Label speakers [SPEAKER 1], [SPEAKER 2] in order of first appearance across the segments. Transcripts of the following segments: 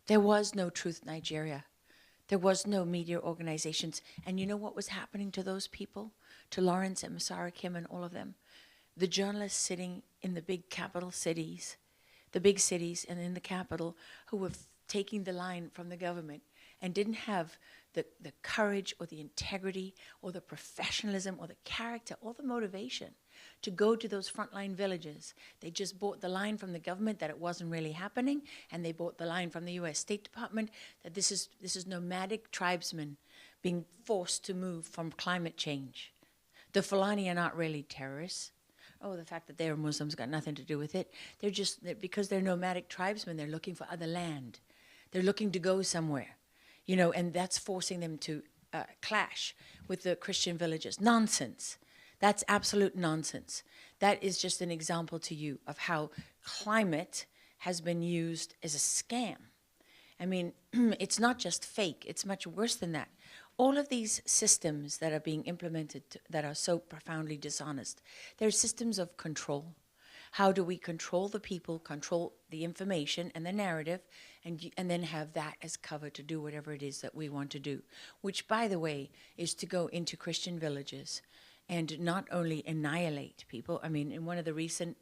[SPEAKER 1] There was no Truth Nigeria. There was no media organizations. And you know what was happening to those people? To Lawrence and Masara Kim and all of them? The journalists sitting in the big capital cities, the big cities and in the capital, who were taking the line from the government and didn't have the courage or the integrity or the professionalism or the character or the motivation to go to those frontline villages. They just bought the line from the government that it wasn't really happening, and they bought the line from the US State Department that this is nomadic tribesmen being forced to move from climate change. The Fulani are not really terrorists. Oh, the fact that they're Muslims got nothing to do with it. Because they're nomadic tribesmen, they're looking for other land. They're looking to go somewhere, and that's forcing them to clash with the Christian villages. Nonsense. That's absolute nonsense. That is just an example to you of how climate has been used as a scam. I mean, it's not just fake, it's much worse than that. All of these systems that are being implemented that are so profoundly dishonest, they're systems of control. How do we control the people, control the information and the narrative, and then have that as cover to do whatever it is that we want to do, which, by the way, is to go into Christian villages and not only annihilate people. I mean, in one of the recent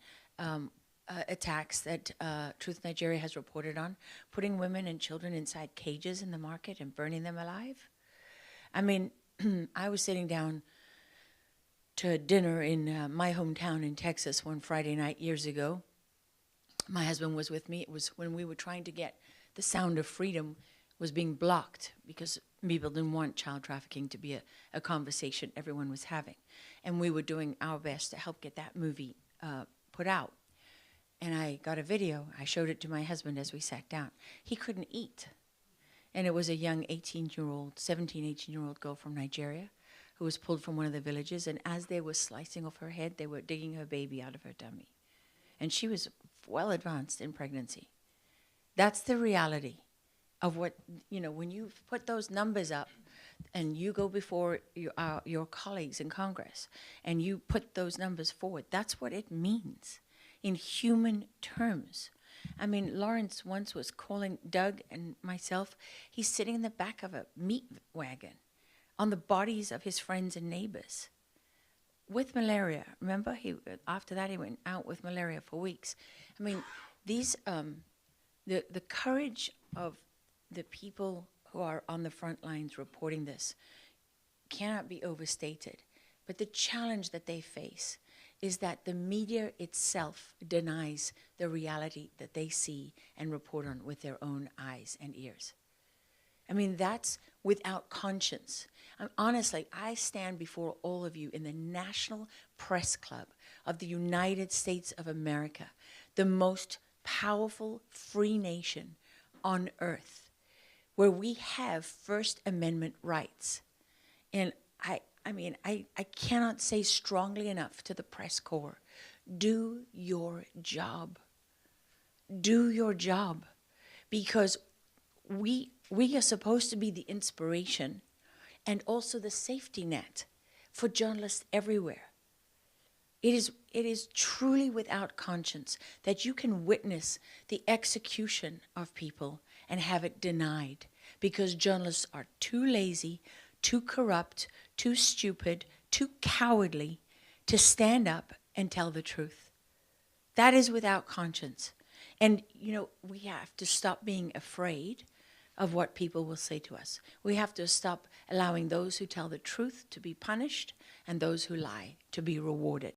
[SPEAKER 1] attacks that Truth Nigeria has reported on, putting women and children inside cages in the market and burning them alive. I mean, I was sitting down to dinner in my hometown in Texas one Friday night years ago. My husband was with me. It was when we were trying to get the Sound of Freedom was being blocked because people didn't want child trafficking to be a conversation everyone was having. And we were doing our best to help get that movie put out. And I got a video. I showed it to my husband as we sat down. He couldn't eat. And it was a young 18-year-old, 17, 18-year-old girl from Nigeria who was pulled from one of the villages. And as they were slicing off her head, they were digging her baby out of her tummy. And she was well advanced in pregnancy. That's the reality of what, when you put those numbers up and you go before your colleagues in Congress and you put those numbers forward, that's what it means in human terms. I mean, Lawrence once was calling Doug and myself. He's sitting in the back of a meat wagon on the bodies of his friends and neighbors with malaria. Remember, after that he went out with malaria for weeks. I mean, these the courage of the people who are on the front lines reporting this cannot be overstated. But the challenge that they face is that the media itself denies the reality that they see and report on with their own eyes and ears. I mean, that's without conscience. Honestly, I stand before all of you in the National Press Club of the United States of America, the most powerful free nation on earth, where we have First Amendment rights. And I cannot say strongly enough to the press corps, do your job. Do your job. Because we are supposed to be the inspiration and also the safety net for journalists everywhere. It is truly without conscience that you can witness the execution of people and have it denied because journalists are too lazy, too corrupt, too stupid, too cowardly to stand up and tell the truth. That is without conscience. And, we have to stop being afraid of what people will say to us. We have to stop allowing those who tell the truth to be punished and those who lie to be rewarded.